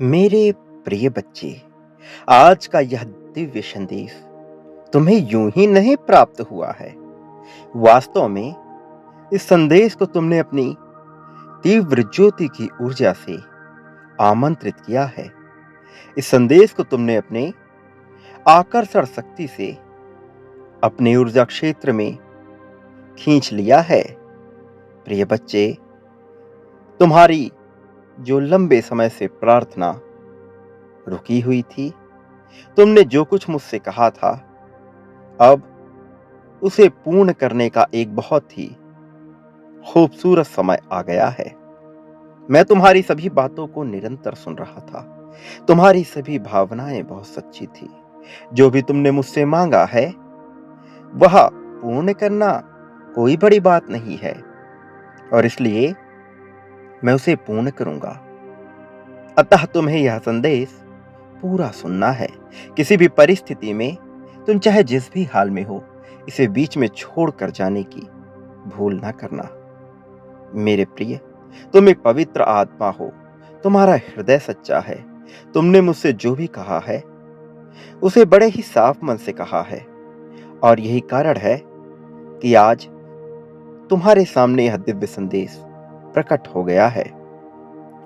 मेरे प्रिय बच्चे, आज का यह दिव्य संदेश तुम्हें यूं ही नहीं प्राप्त हुआ है। वास्तव में इस संदेश को तुमने अपनी तीव्र ज्योति की ऊर्जा से आमंत्रित किया है। इस संदेश को तुमने अपने आकर्षण शक्ति से अपने ऊर्जा क्षेत्र में खींच लिया है। प्रिय बच्चे, तुम्हारी जो लंबे समय से प्रार्थना रुकी हुई थी, तुमने जो कुछ मुझसे कहा था, अब उसे पूर्ण करने का एक बहुत ही खूबसूरत समय आ गया है। मैं तुम्हारी सभी बातों को निरंतर सुन रहा था। तुम्हारी सभी भावनाएं बहुत सच्ची थी। जो भी तुमने मुझसे मांगा है, वह पूर्ण करना कोई बड़ी बात नहीं है और इसलिए मैं उसे पूर्ण करूंगा। अतः तुम्हें यह संदेश पूरा सुनना है। किसी भी परिस्थिति में तुम चाहे जिस भी हाल में हो, इसे बीच में छोड़कर जाने की भूल ना करना। मेरे प्रिय, तुम एक पवित्र आत्मा हो। तुम्हारा हृदय सच्चा है। तुमने मुझसे जो भी कहा है, उसे बड़े ही साफ मन से कहा है और यही कारण है कि आज तुम्हारे सामने यह दिव्य संदेश प्रकट हो गया है।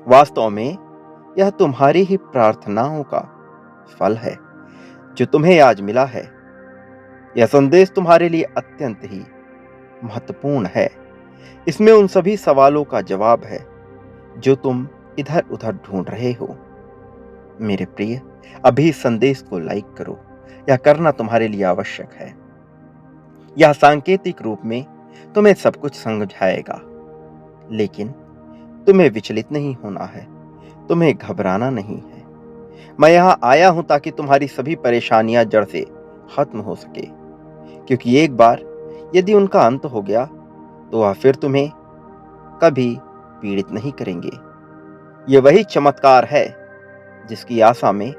वास्तव में यह तुम्हारी ही प्रार्थनाओं का फल है जो तुम्हें आज मिला है। यह संदेश तुम्हारे लिए अत्यंत ही महत्वपूर्ण है। इसमें उन सभी सवालों का जवाब है जो तुम इधर-उधर ढूंढ रहे हो। मेरे प्रिय, अभी इस संदेश को लाइक करो। यह करना तुम्हारे लिए आवश्यक है। यह सांकेतिक रूप में तुम्हें सब कुछ समझाएगा, लेकिन तुम्हें विचलित नहीं होना है। तुम्हें घबराना नहीं है। मैं यहाँ आया हूं ताकि तुम्हारी सभी परेशानियां जड़ से खत्म हो सके, क्योंकि एक बार यदि उनका अंत हो गया तो वह फिर तुम्हें कभी पीड़ित नहीं करेंगे। ये वही चमत्कार है जिसकी आशा में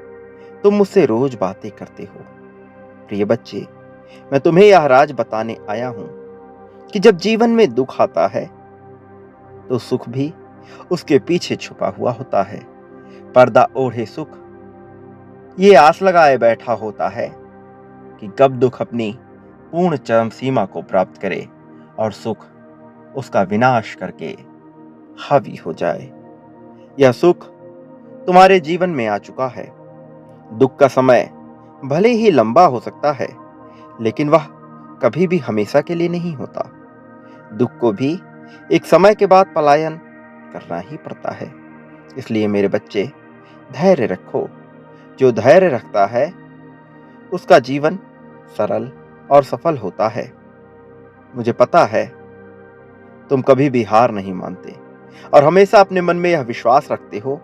तुम मुझसे रोज बातें करते हो। प्रिय बच्चे, मैं तुम्हें यह राज बताने आया हूं कि जब जीवन में दुख आता है तो सुख भी उसके पीछे छुपा हुआ होता है। पर्दा ओढ़े सुख ये आस लगाए बैठा होता है कि कब दुख अपनी पूर्ण चरम सीमा को प्राप्त करे और सुख उसका विनाश करके हावी हो जाए। यह सुख तुम्हारे जीवन में आ चुका है। दुख का समय भले ही लंबा हो सकता है, लेकिन वह कभी भी हमेशा के लिए नहीं होता। दुख को भी एक समय के बाद पलायन करना ही पड़ता है। इसलिए मेरे बच्चे, धैर्य रखो। जो धैर्य रखता है उसका जीवन सरल और सफल होता है। मुझे पता है तुम कभी भी हार नहीं मानते और हमेशा अपने मन में यह विश्वास रखते हो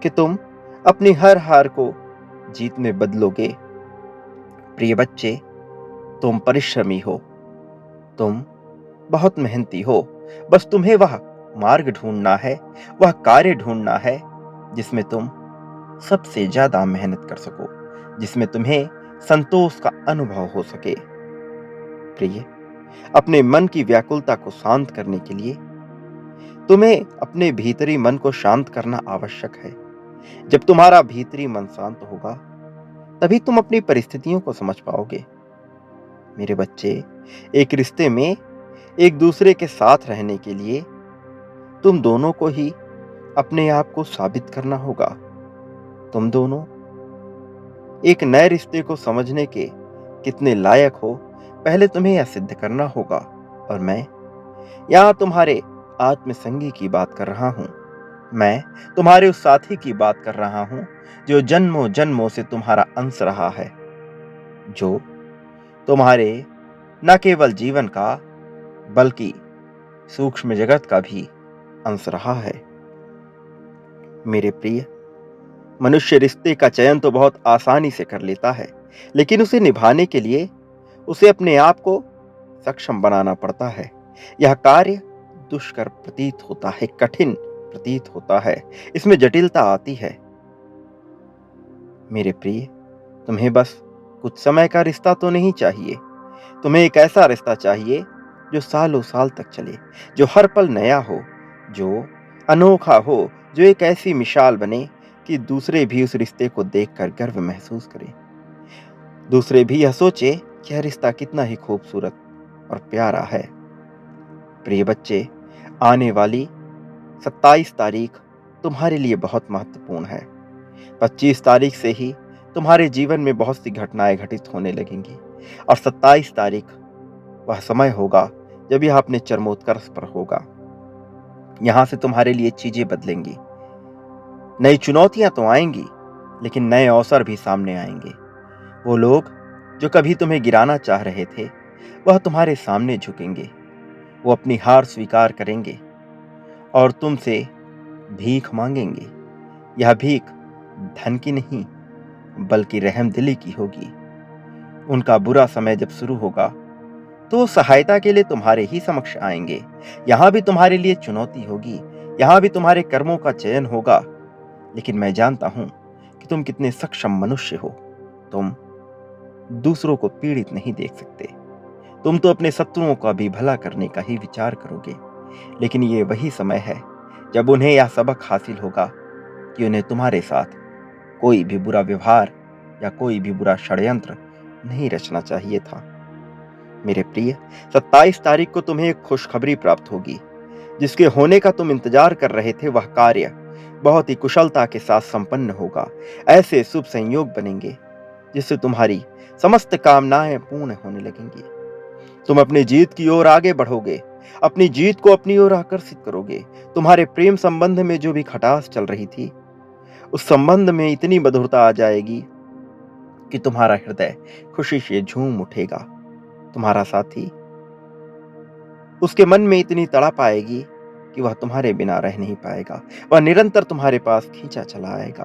कि तुम अपनी हर हार को जीत में बदलोगे। प्रिय बच्चे, तुम परिश्रमी हो। तुम बहुत मेहनती हो। बस तुम्हें वह मार्ग ढूंढना है, वह कार्य ढूंढना है जिसमें तुम सबसे ज्यादा मेहनत कर सको, जिसमें तुम्हें संतोष का अनुभव हो सके। प्रिय, अपने मन की व्याकुलता को शांत करने के लिए तुम्हें अपने भीतरी मन को शांत करना आवश्यक है। जब तुम्हारा भीतरी मन शांत होगा, तभी तुम अपनी परिस्थितियों को समझ पाओगे। मेरे बच्चे, एक रिश्ते में एक दूसरे के साथ रहने के लिए तुम दोनों को ही अपने आप को साबित करना होगा। तुम दोनों एक नए रिश्ते को समझने के कितने लायक हो, पहले तुम्हें यह सिद्ध करना होगा। और मैं यहाँ तुम्हारे आत्मसंगी की बात कर रहा हूँ। मैं तुम्हारे उस साथी की बात कर रहा हूँ जो जन्मों जन्मों से तुम्हारा अंश रहा है, जो तुम्हारे न केवल जीवन का बल्कि सूक्ष्म जगत का भी अंश रहा है। मेरे प्रिय, मनुष्य रिश्ते का चयन तो बहुत आसानी से कर लेता है, लेकिन उसे निभाने के लिए उसे अपने आप को सक्षम बनाना पड़ता है। यह कार्य दुष्कर प्रतीत होता है, कठिन प्रतीत होता है। इसमें जटिलता आती है। मेरे प्रिय, तुम्हें बस कुछ समय का रिश्ता तो नहीं चाहिए। तुम्हें एक ऐसा रिश्ता चाहिए जो सालों साल तक चले, जो हर पल नया हो, जो अनोखा हो, जो एक ऐसी मिसाल बने कि दूसरे भी उस रिश्ते को देखकर गर्व महसूस करें। दूसरे भी यह सोचे कि यह रिश्ता कितना ही खूबसूरत और प्यारा है। प्रिय बच्चे, आने वाली 27 तारीख तुम्हारे लिए बहुत महत्वपूर्ण है। 25 तारीख से ही तुम्हारे जीवन में बहुत सी घटनाएं घटित होने लगेंगी और 27 तारीख वह समय होगा जब यह अपने चरमोत्कर्ष पर होगा। यहां से तुम्हारे लिए चीजें बदलेंगी। नई चुनौतियां तो आएंगी, लेकिन नए अवसर भी सामने आएंगे। वो लोग जो कभी तुम्हें गिराना चाह रहे थे, वह तुम्हारे सामने झुकेंगे। वो अपनी हार स्वीकार करेंगे और तुमसे भीख मांगेंगे। यह भीख धन की नहीं, बल्कि रहमदिली की होगी। उनका बुरा समय जब शुरू होगा, तो वो सहायता के लिए तुम्हारे ही समक्ष आएंगे। यहां भी तुम्हारे लिए चुनौती होगी, यहां भी तुम्हारे कर्मों का चयन होगा। लेकिन मैं जानता हूं कि तुम कितने सक्षम मनुष्य हो। तुम दूसरों को पीड़ित नहीं देख सकते। तुम तो अपने शत्रुओं का भी भला करने का ही विचार करोगे। लेकिन ये वही समय है जब उन्हें यह सबक हासिल होगा कि उन्हें तुम्हारे साथ कोई भी बुरा व्यवहार या कोई भी बुरा षड्यंत्र नहीं रचना चाहिए था। मेरे प्रिय, 27 तारीख को तुम्हें एक खुशखबरी प्राप्त होगी। जिसके होने का तुम इंतजार कर रहे थे, वह कार्य बहुत ही कुशलता के साथ संपन्न होगा। ऐसे शुभ संयोग बनेंगे जिससे तुम्हारी समस्त कामनाएं पूर्ण होने लगेंगी। तुम अपनी जीत की ओर आगे बढ़ोगे, अपनी जीत को अपनी ओर आकर्षित करोगे। तुम्हारे प्रेम संबंध में जो भी खटास चल रही थी, उस संबंध में इतनी मधुरता आ जाएगी कि तुम्हारा हृदय खुशी से झूम उठेगा। तुम्हारा साथी, उसके मन में इतनी तड़प आएगी कि वह तुम्हारे बिना रह नहीं पाएगा। वह निरंतर तुम्हारे पास खींचा चला आएगा।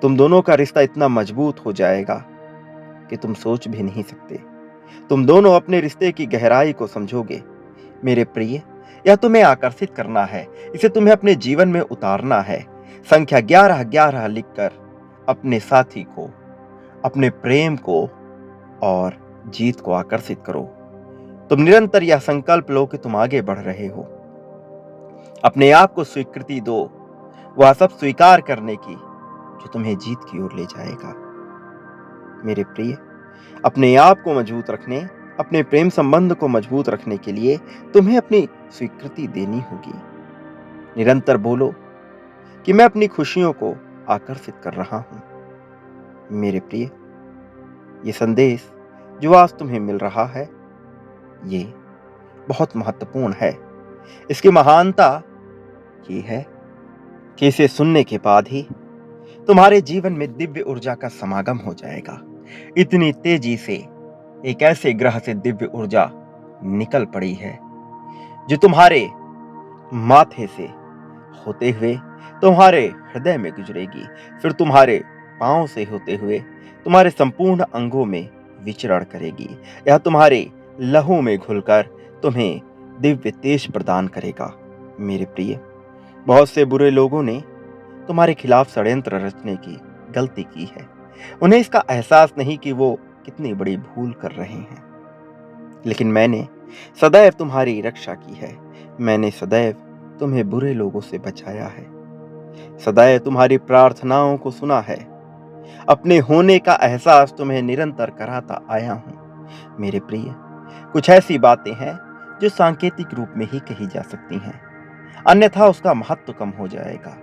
तुम दोनों का रिश्ता इतना मजबूत हो जाएगा कि तुम सोच भी नहीं सकते। तुम दोनों अपने रिश्ते की गहराई को समझोगे। मेरे प्रिय, यह तुम्हें आकर्षित करना है, इसे तुम्हें अपने जीवन में उतारना है। संख्या 11-11 लिखकर अपने साथी को, अपने प्रेम को और जीत को आकर्षित करो। तुम निरंतर यह संकल्प लो कि तुम आगे बढ़ रहे हो। अपने आप को स्वीकृति दो, वह सब स्वीकार करने की जो तुम्हें जीत की ओर ले जाएगा। मेरे प्रिय, अपने आप को मजबूत रखने, अपने प्रेम संबंध को मजबूत रखने के लिए तुम्हें अपनी स्वीकृति देनी होगी। निरंतर बोलो कि मैं अपनी खुशियों को आकर्षित कर रहा हूं। मेरे प्रिय, ये संदेश जो आज तुम्हें मिल रहा है, ये बहुत महत्वपूर्ण है। इसकी महानता ये है कि इसे सुनने के बाद ही तुम्हारे जीवन में दिव्य ऊर्जा का समागम हो जाएगा। इतनी तेजी से एक ऐसे ग्रह से दिव्य ऊर्जा निकल पड़ी है जो तुम्हारे माथे से होते हुए तुम्हारे हृदय में गुजरेगी, फिर तुम्हारे पांव से होते हुए तुम्हारे संपूर्ण अंगों में विचरण करेगी। यह तुम्हारे लहू में घुलकर तुम्हें दिव्य तेज प्रदान करेगा। मेरे प्रिय, बहुत से बुरे लोगों ने तुम्हारे खिलाफ षड्यंत्र रचने की गलती की है। उन्हें इसका एहसास नहीं कि वो कितनी बड़ी भूल कर रहे हैं। लेकिन मैंने सदैव तुम्हारी रक्षा की है। मैंने सदैव तुम्हें बुरे लोगों से बचाया है, सदैव तुम्हारी प्रार्थनाओं को सुना है। अपने होने का एहसास तुम्हें निरंतर कराता आया हूं। मेरे प्रिय, कुछ ऐसी बातें हैं जो सांकेतिक रूप में ही कही जा सकती हैं, अन्यथा उसका महत्व कम हो जाएगा।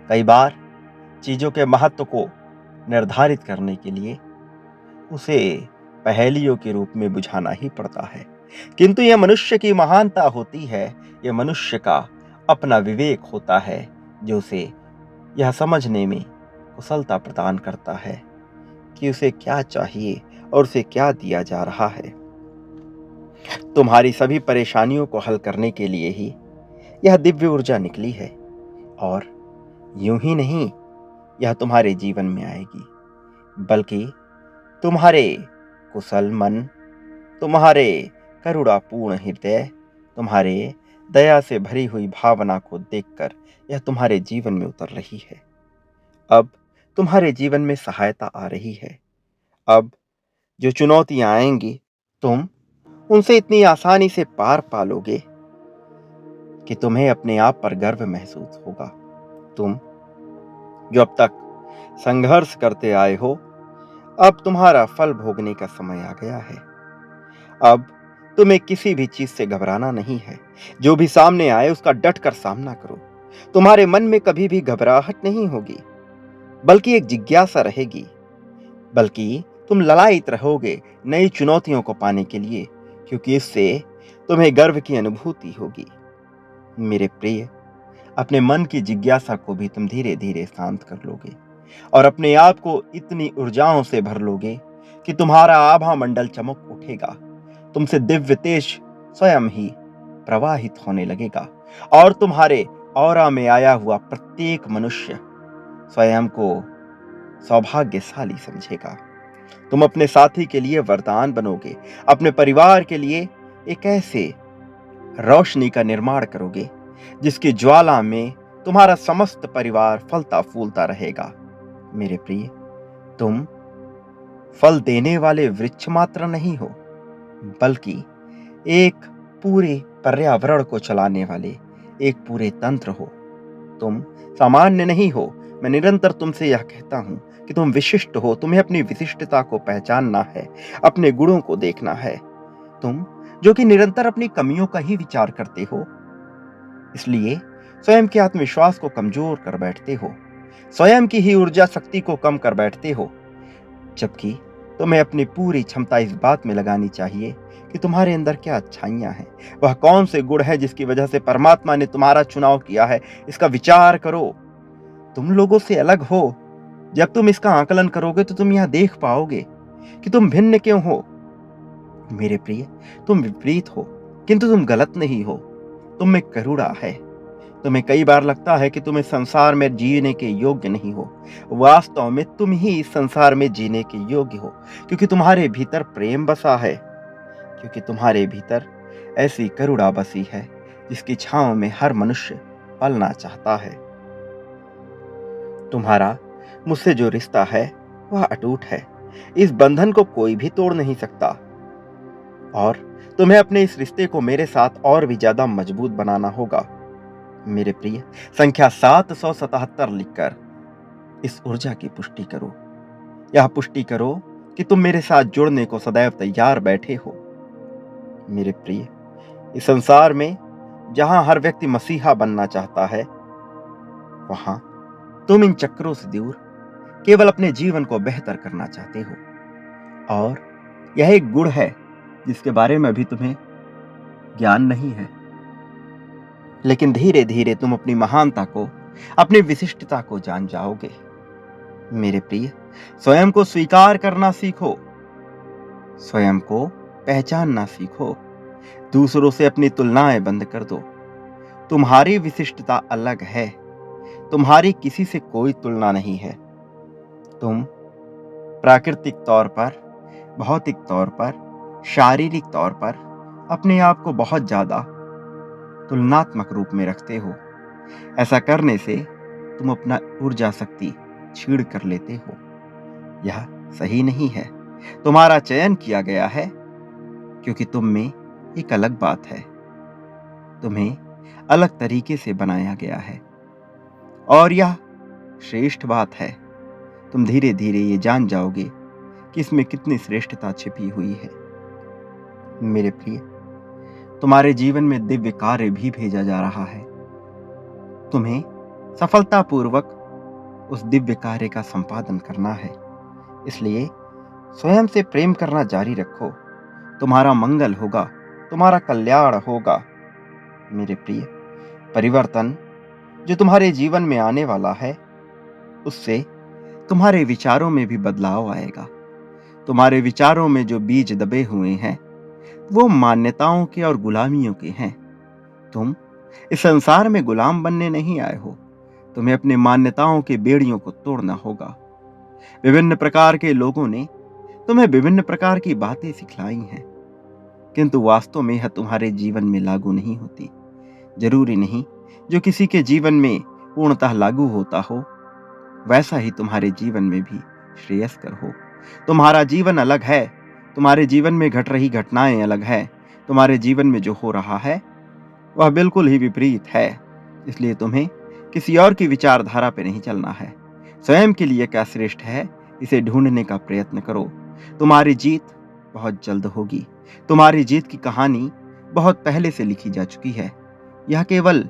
कई बार चीजों के महत्व को निर्धारित करने के लिए उसे पहेलियों के रूप में बुझाना ही पड़ता है। किंतु यह मनुष्य की महानता होती है, यह मनुष्य का अपना विवेक होता है जो उसे यह समझने में कुशलता प्रदान करता है कि उसे क्या चाहिए और उसे क्या दिया जा रहा है। तुम्हारी सभी परेशानियों को हल करने के लिए ही यह दिव्य ऊर्जा निकली है, और यूं ही नहीं यह तुम्हारे जीवन में आएगी, बल्कि तुम्हारे कुशल मन, तुम्हारे करुणापूर्ण हृदय, तुम्हारे दया से भरी हुई भावना को देखकर यह तुम्हारे जीवन में उतर रही है। अब तुम्हारे जीवन में सहायता आ रही है। अब जो चुनौतियां आएंगी, तुम उनसे इतनी आसानी से पार पालोगे कि तुम्हें अपने आप पर गर्व महसूस होगा। तुम जो अब तक संघर्ष करते आए हो, अब तुम्हारा फल भोगने का समय आ गया है। अब तुम्हें किसी भी चीज से घबराना नहीं है। जो भी सामने आए उसका डट कर सामना करो। तुम्हारे मन में कभी भी घबराहट नहीं होगी, बल्कि एक जिज्ञासा रहेगी। बल्कि तुम ललायित रहोगे नई चुनौतियों को पाने के लिए, क्योंकि इससे तुम्हें गर्व की अनुभूति होगी। मेरे प्रिय, अपने मन की जिज्ञासा को भी तुम धीरे धीरे शांत कर लोगे और अपने आप को इतनी ऊर्जाओं से भर लोगे कि तुम्हारा आभा मंडल चमक उठेगा। तुमसे दिव्य तेज स्वयं ही प्रवाहित होने लगेगा और तुम्हारे ऑरा में आया हुआ प्रत्येक मनुष्य स्वयं को सौभाग्यशाली समझेगा। तुम अपने साथी के लिए वरदान बनोगे, अपने परिवार के लिए एक ऐसे रोशनी का निर्माण करोगे जिसकी ज्वाला में तुम्हारा समस्त परिवार फलता फूलता रहेगा। मेरे प्रिय, तुम फल देने वाले वृक्ष मात्र नहीं हो, बल्कि एक पूरे पर्यावरण को चलाने वाले एक पूरे तंत्र हो। तुम सामान्य नहीं हो। मैं निरंतर तुमसे यह कहता हूं कि तुम विशिष्ट हो। तुम्हें अपनी विशिष्टता को पहचानना है, अपने गुणों को देखना है। तुम जो कि निरंतर अपनी कमियों का ही विचार करते हो, इसलिए स्वयं के आत्मविश्वास को कमजोर कर बैठते हो, स्वयं की ही ऊर्जा शक्ति को कम कर बैठते हो, जबकि तुम्हें अपनी पूरी क्षमता इस बात में लगानी चाहिए कि तुम्हारे अंदर क्या अच्छाइयां हैं, वह कौन से गुण है जिसकी वजह से परमात्मा ने तुम्हारा चुनाव किया है। इसका विचार करो। तुम लोगों से अलग हो। जब तुम इसका आकलन करोगे तो तुम यह देख पाओगे कि तुम भिन्न क्यों हो। मेरे प्रिय, तुम विपरीत हो, किंतु तुम गलत नहीं हो। तुम में करुणा है। तुम्हें कई बार लगता है कि तुम इस संसार में जीने के योग्य नहीं हो। वास्तव में तुम ही इस संसार में जीने के योग्य हो, क्योंकि तुम्हारे भीतर प्रेम बसा है, क्योंकि तुम्हारे भीतर ऐसी करुणा बसी है जिसकी छांव में हर मनुष्य पलना चाहता है। तुम्हारा मुझसे जो रिश्ता है वह अटूट है। इस बंधन को कोई भी तोड़ नहीं सकता और तुम्हें अपने इस रिश्ते को मेरे साथ और भी ज्यादा मजबूत बनाना होगा। मेरे प्रिय, संख्या 777 लिखकर इस ऊर्जा की पुष्टि करो। यह पुष्टि करो कि तुम मेरे साथ जुड़ने को सदैव तैयार बैठे हो। मेरे प्रिय, इस संसार में जहां हर व्यक्ति मसीहा बनना चाहता है, वहां तुम इन चक्रों से दूर केवल अपने जीवन को बेहतर करना चाहते हो। और यह एक गुण है जिसके बारे में अभी तुम्हें ज्ञान नहीं है, लेकिन धीरे धीरे तुम अपनी महानता को, अपनी विशिष्टता को जान जाओगे। मेरे प्रिय, स्वयं को स्वीकार करना सीखो, स्वयं को पहचानना सीखो, दूसरों से अपनी तुलनाएं बंद कर दो। तुम्हारी विशिष्टता अलग है। तुम्हारी किसी से कोई तुलना नहीं है। तुम प्राकृतिक तौर पर, भौतिक तौर पर, शारीरिक तौर पर अपने आप को बहुत ज्यादा तुलनात्मक रूप में रखते हो। ऐसा करने से तुम अपना ऊर्जा शक्ति छीड़ कर लेते हो। यह सही नहीं है। तुम्हारा चयन किया गया है क्योंकि तुम में एक अलग बात है। तुम्हें अलग तरीके से बनाया गया है और यह श्रेष्ठ बात है। तुम धीरे धीरे ये जान जाओगे कि इसमें कितनी श्रेष्ठता छिपी हुई है। मेरे प्रिय, तुम्हारे जीवन में दिव्य कार्य भी भेजा जा रहा है। तुम्हें सफलतापूर्वक उस दिव्य कार्य का संपादन करना है। इसलिए स्वयं से प्रेम करना जारी रखो। तुम्हारा मंगल होगा, तुम्हारा कल्याण होगा। मेरे प्रिय, परिवर्तन जो तुम्हारे जीवन में आने वाला है, उससे तुम्हारे विचारों में भी बदलाव आएगा। तुम्हारे विचारों में जो बीज दबे हुए हैं, वो मान्यताओं के और गुलामियों के हैं। तुम इस संसार में गुलाम बनने नहीं आए हो। तुम्हें अपनी मान्यताओं के बेड़ियों को तोड़ना होगा। विभिन्न प्रकार के लोगों ने तुम्हें विभिन्न प्रकार की बातें सिखलाई हैं, किंतु वास्तव में यह तुम्हारे जीवन में लागू नहीं होती। जरूरी नहीं जो किसी के जीवन में पूर्णतः लागू होता हो, वैसा ही तुम्हारे जीवन में भी श्रेयस्कर हो। तुम्हारा जीवन अलग है। तुम्हारे जीवन में घट रही घटनाएं अलग है। तुम्हारे जीवन में जो हो रहा है वह बिल्कुल ही विपरीत है। इसलिए तुम्हें किसी और की विचारधारा पे नहीं चलना है। स्वयं के लिए क्या श्रेष्ठ है, इसे ढूंढने का प्रयत्न करो। तुम्हारी जीत बहुत जल्द होगी। तुम्हारी जीत की कहानी बहुत पहले से लिखी जा चुकी है। यह केवल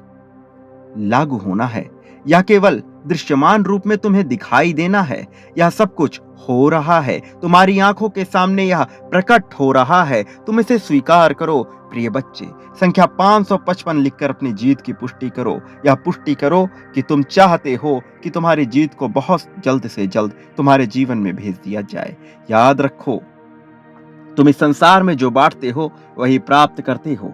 लागू होना है, या केवल दृश्यमान रूप में तुम्हें दिखाई देना है। यह सब कुछ हो रहा है, तुम्हारी आंखों के सामने यह प्रकट हो रहा है। तुम इसे स्वीकार करो प्रिय बच्चे। संख्या 555 लिखकर अपनी जीत की पुष्टि करो। यह पुष्टि करो कि तुम चाहते हो कि तुम्हारी जीत को बहुत जल्द से जल्द तुम्हारे जीवन में भेज दिया जाए। याद रखो, तुम इस संसार में जो बांटते हो वही प्राप्त करते हो।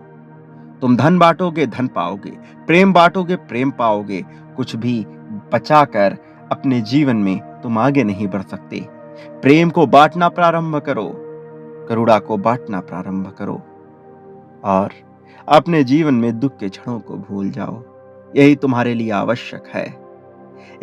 तुम धन बांटोगे, धन पाओगे। प्रेम बांटोगे, प्रेम पाओगे। कुछ भी बचाकर अपने जीवन में तुम आगे नहीं बढ़ सकते। प्रेम को बांटना प्रारंभ करो, करुणा को बांटना प्रारंभ करो, और अपने जीवन में दुख के क्षणों को भूल जाओ। यही तुम्हारे लिए आवश्यक है।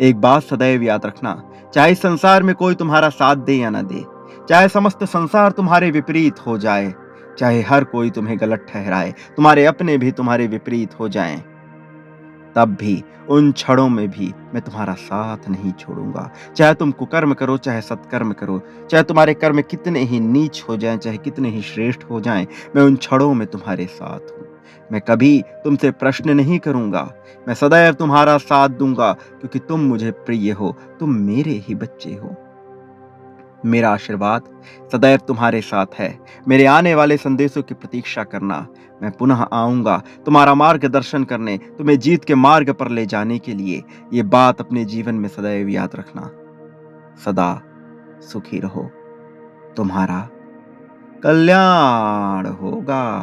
एक बात सदैव याद रखना, चाहे संसार में कोई तुम्हारा साथ दे या न दे, चाहे समस्त संसार तुम्हारे विपरीत हो जाए, चाहे हर कोई तुम्हें गलत ठहराए, तुम्हारे अपने भी तुम्हारे विपरीत हो जाएं, तब भी उन क्षणों में भी मैं तुम्हारा साथ नहीं छोड़ूंगा। चाहे तुम कुकर्म करो, चाहे सत्कर्म करो, चाहे तुम्हारे कर्म कितने ही नीच हो जाएं, चाहे कितने ही श्रेष्ठ हो जाएं, मैं उन क्षणों में तुम्हारे साथ हूं। मैं कभी तुमसे प्रश्न नहीं करूंगा। मैं सदैव तुम्हारा साथ दूंगा, क्योंकि तुम मुझे प्रिय हो, तुम मेरे ही बच्चे हो। मेरा आशीर्वाद सदैव तुम्हारे साथ है। मेरे आने वाले संदेशों की प्रतीक्षा करना। मैं पुनः आऊंगा तुम्हारा मार्गदर्शन करने, तुम्हें जीत के मार्ग पर ले जाने के लिए। ये बात अपने जीवन में सदैव याद रखना। सदा सुखी रहो, तुम्हारा कल्याण होगा।